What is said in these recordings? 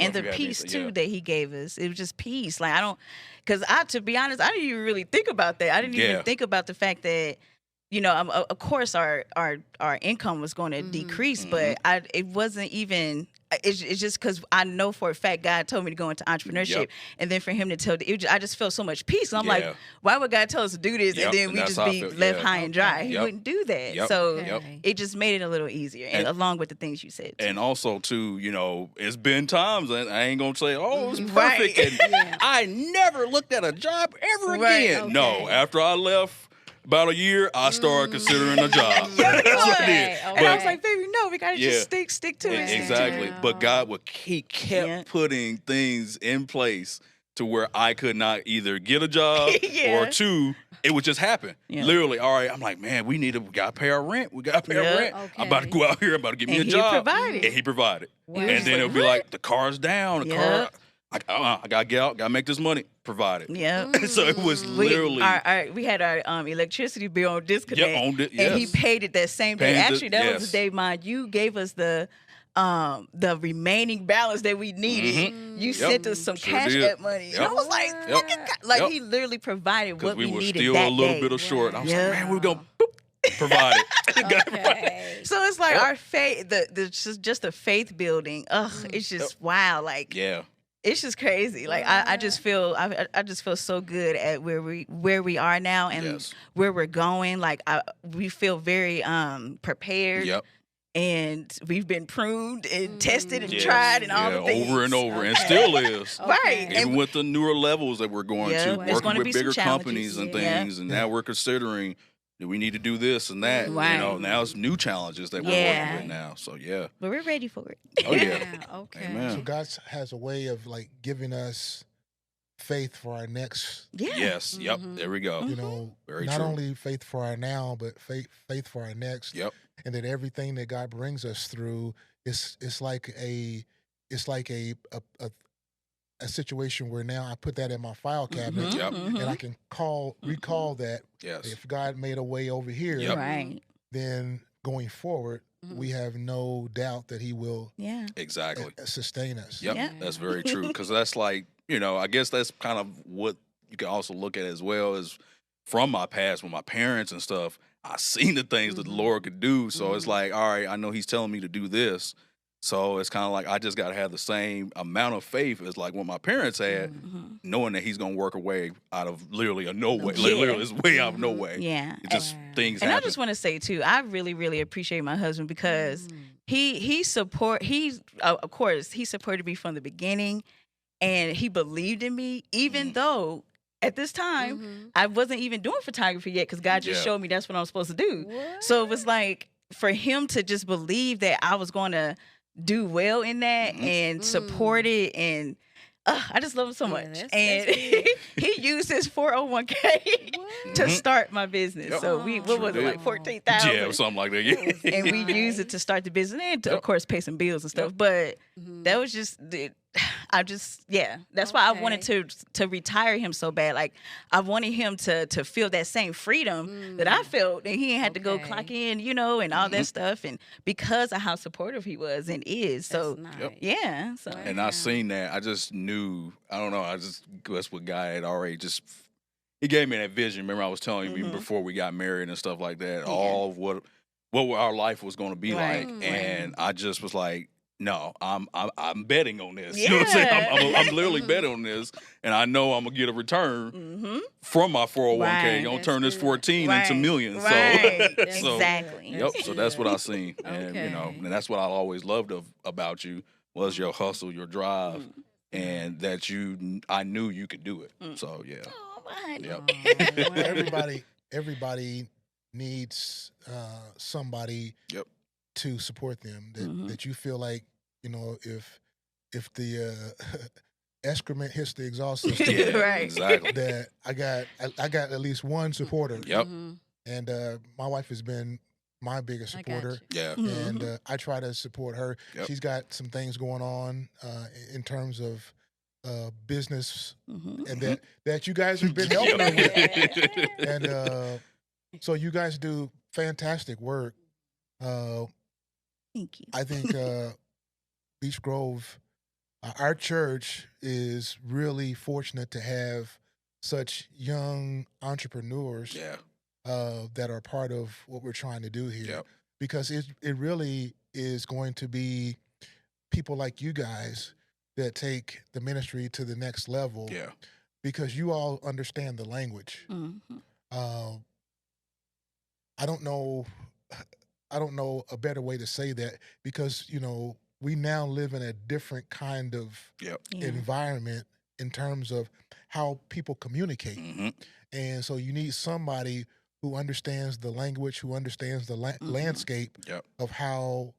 know And if the you had peace anything. too Yeah. that he gave us, it was just peace. Like because to be honest, I didn't even really think about that. I didn't Yeah. even think about the fact that, of course our income was going to decrease, but it wasn't even. It's just because I know for a fact God told me to go into entrepreneurship, Yep. and then for Him to tell, I just felt so much peace. And I'm like, Yeah. why would God tell us to do this, Yep, and then and we that's just how I be felt. left Yeah. high and dry? Okay. He Yep. wouldn't do that. Yep. So Yep. it just made it a little easier, and along with the things you said. Too. And also, too, it's been times, and I ain't going to say, oh, it was perfect, Right. and I never looked at a job ever Right. again. Okay. No, after I left about a year, I started considering a job. Yeah, That's what I did. Okay. And I was like, baby, no, we gotta Yeah. just stick to it. Exactly. Wow. But God, he kept Yeah. putting things in place to where I could not either get a job Yeah. or two, it would just happen. Yeah. Literally, all right, I'm like, man, we got to pay our rent. We got to pay our Yeah. rent. I'm about to Okay. go out here. I'm about to get me And a he job. provided. And he provided. Wow. And then it'll be like, the car's down. The car, Yep. I got to get out. Got to make this money. Provided. Yeah. So it was literally. We had our electricity bill on disconnect, Yep, on and he yes. paid it that same day. Paid it- Actually, that was yes. the day, mind you, gave us the remaining balance that we needed. You sent us some Sure Cash did. App money. Yep. I was like, Yep. look at God. Like Yep. he literally provided Because what we we were needed still that a little day. bit of short. I was Yeah. like, man, we're going to provide it. Okay. So it's like Yep. our faith, just the faith building. Ugh, it's just wow. Like Yeah. it's just crazy. Like I just feel I just feel so good at where we are now and Yes. where we're going. Like we feel very prepared. Yep. And we've been pruned and tested and Yes. tried and all Yeah, the things. over and over, and Okay. still is. Right. Okay. Even And with the newer levels that we're going Yeah, to, there's working gonna with be some bigger challenges. companies and Yeah. things, and now we're considering that we need to do this and that. Right. Now it's new challenges that we're Yeah. working with now. So yeah. but we're ready for it. Oh yeah. Okay. Amen. So God has a way of like giving us faith for our next. Yeah. Yes. Yep. There we go. You know, Very not true. only faith for our now, but faith for our next. Yep. And that everything that God brings us through is like a situation where now I put that in my file cabinet Yep. and I can recall that Yes. if God made a way over here, Yep. Right. then going forward, we have no doubt that He will Yeah. Exactly. sustain us. Yep. Yeah. That's very true. Because that's like, I guess that's kind of what you can also look at as well as from my past with my parents and stuff. I seen the things that the Lord could do. So it's like, all right, I know He's telling me to do this. So it's kind of like I just got to have the same amount of faith as like what my parents had, knowing that He's going to work a way out of literally a no way. Yeah. Literally, it's way out of no way. Yeah. It just things And I happen. just want to say too, I really, really appreciate my husband because of course he supported me from the beginning, and he believed in me even though at this time I wasn't even doing photography yet because God just Yeah. showed me that's what I'm supposed to do. So it was like for him to just believe that I was going to do well in that and support it, and I just love him so much. that's And good. he used his 401k to start my business. Yep. So what Sure was it, did. like 14,000? Yeah, something like that. Yeah. And we used it to start the business and to, of course, pay some bills and stuff. But that was just, that's why I wanted to retire him so bad. Like, I wanted him to feel that same freedom that I felt, and he ain't had to go clock in, and all that stuff. And because of how supportive he was and is. So, That's Yep. nice. yeah. So, And I seen that. I just knew. I don't know. That's what God had already just. He gave me that vision. Remember, I was telling you even before we got married and stuff like that. All of what our life was going to be Right. like, and I just was like, no, I'm betting on this. You know what I'm saying? I'm literally betting on this, and I know I'm gonna get a return from my 401k. Right. Gonna That's turn this good. 14 into millions. Right. So, Exactly. Yep. That's So that's what I good. seen, and Okay. and that's what I always loved about you was your hustle, your drive, and that I knew you could do it. So yeah. Oh, my. Yep. Everybody needs somebody Yep. to support them. That you feel like, if the excrement hits the exhaust system, Yeah. Right. Exactly. that I got at least one supporter. Yep. And my wife has been my biggest I got supporter. Yeah. And I try to support her. Yep. She's got some things going on in terms of business, and that you guys have been helping her with. And so you guys do fantastic work. Thank you. I think Beach Grove our church is really fortunate to have such young entrepreneurs Yeah. that are part of what we're trying to do here, Yep. because it really is going to be people like you guys that take the ministry to the next level, Yeah. because you all understand the language. Mm-hmm. I don't know a better way to say that, because we now live in a different kind of Yep. Yeah. environment in terms of how people communicate. Mm-hmm. And so you need somebody who understands the language, who understands the landscape Yep. of how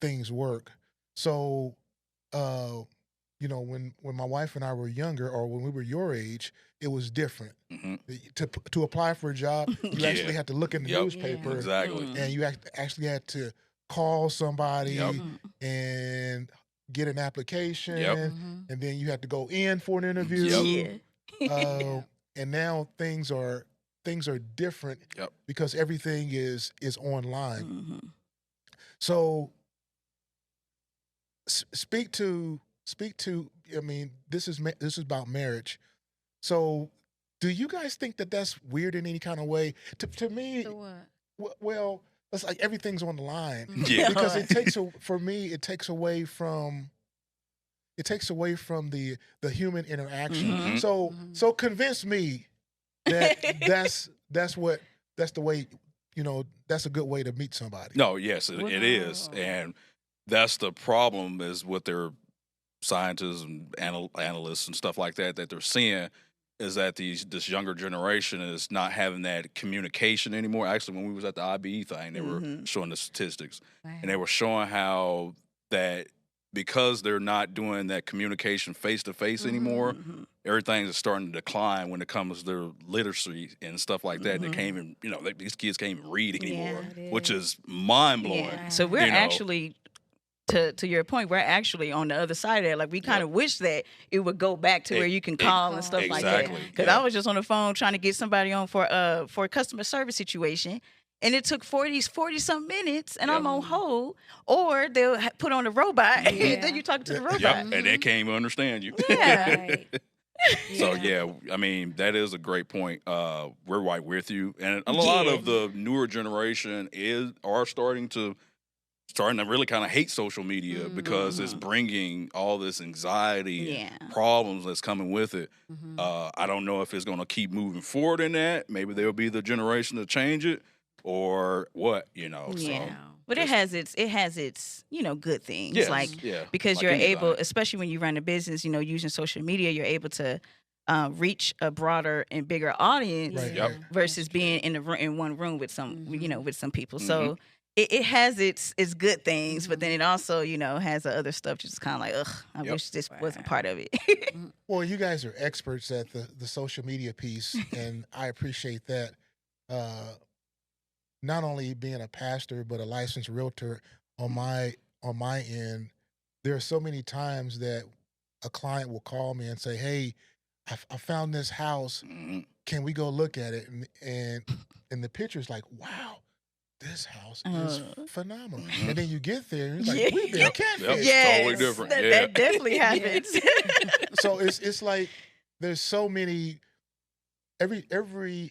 things work. So, when my wife and I were younger, or when we were your age, it was different. Mm-hmm. To apply for a job, you Yeah. actually had to look in the Yep. newspaper, Exactly. Mm. and you actually had to call somebody Yep. and get an application, Yep. and then you had to go in for an interview. Yep. Yeah. And now things are different, Yep. because everything is online. Mm-hmm. So speak to. I mean, this is about marriage. So, do you guys think that that's weird in any kind of way? To me, So what? well, it's like everything's on the line, Yeah. because it takes away from the human interaction. Mhm. So convince me that that's the way, that's a good way to meet somebody. No, yes, it is. Wow. And that's the problem, is what their scientists and analysts and stuff like that they're seeing, is that this younger generation is not having that communication anymore. Actually, when we was at the IBE thing, they were Mhm. showing the statistics, Wow. and they were showing how that, because they're not doing that communication face to face anymore, Mhm. everything is starting to decline when it comes to their literacy and stuff like that. They Mhm. can't even, these kids can't even read anymore, Yeah, it which is. is mind blowing. Yeah. So we're You know. actually, to your point, we're actually on the other side of that. Like, we kind of wish that it would go back to where you can call and stuff like that. Exactly. Because Yeah. I was just on the phone trying to get somebody on for a customer service situation, and it took 40 some minutes, and I'm on hold, or they'll put on a robot, and then you talk to the robot. Yep, and they can't even understand you. Yeah. Right. So yeah, I mean, that is a great point. We're right with you, and a lot Yeah. of the newer generation are starting to really kind of hate social media, because it's bringing all this anxiety Yeah. and problems that's coming with it. Mhm. I don't know if it's going to keep moving forward in that. Maybe there'll be the generation to change it, or what, Yeah. So, But it just- has its good things. yes, Like, yeah, because like you're anything. able, especially when you run a business, using social media, you're able to reach a broader and bigger audience Right, Yeah. right. versus being in one room with some with some people. Mhm. So it has its good things, but then it also has the other stuff just kind of like, ugh, I Yep. wish this wasn't Wow. part of it. Well, you guys are experts at the social media piece, and I appreciate that. Not only being a pastor, but a licensed realtor on my end, there are so many times that a client will call me and say, "Hey, I found this house. Mhm. Can we go look at it?" And the picture's like, "Wow, this house is phenomenal." Mhm. And then you get there, and it's Yeah. like, "We've been Yep. catfish." Yes, totally different. That, Yeah. that definitely happens. So it's like there's so many. Every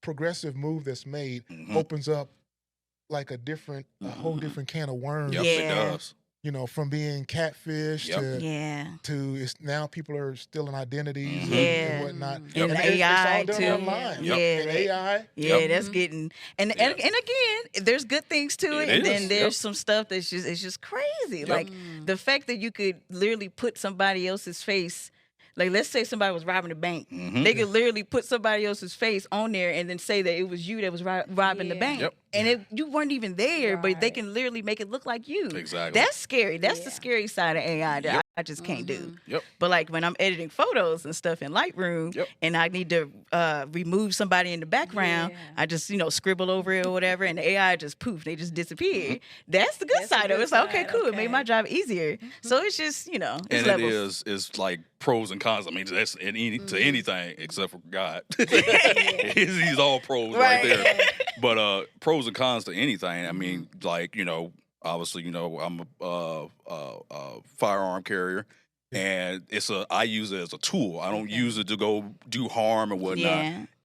progressive move that's made Mhm. opens up like a whole Mhm. different can of worms. Yep, Yeah. it does. From being catfish Yep. Yeah. to it's now people are stealing identities Yeah. and whatnot. Yep. And it's AI all done too. online. Yeah. And AI. Yeah, Yep. that's getting and Yeah. again, there's good things to it, It and then is, there's yep. some stuff that's just crazy. Yep. Like the fact that you could literally put somebody else's face. Like, let's say somebody was robbing a bank. Mhm. They could literally put somebody else's face on there and then say that it was you that was robbing the Yeah. bank. Yep. And you weren't even there, but they Right. can literally make it look like you. Exactly. That's scary. That's the Yeah. scary side of AI that Yep. I just can't do. Yep. But like when I'm editing photos and stuff in Lightroom, Yep. and I need to remove somebody in the background, Yeah. I just scribble over it or whatever, and the AI just poof, they just disappear. That's the good That's the side of it. good It's like, okay, side, cool, it made my okay. job easier. So it's just it's And levels. it's like pros and cons. I mean, that's to anything except for God. He's all pros right there. But pros and cons to anything. I mean, like, obviously, I'm a firearm carrier. And I use it as a tool. I don't use it to go do harm or whatnot. Yeah.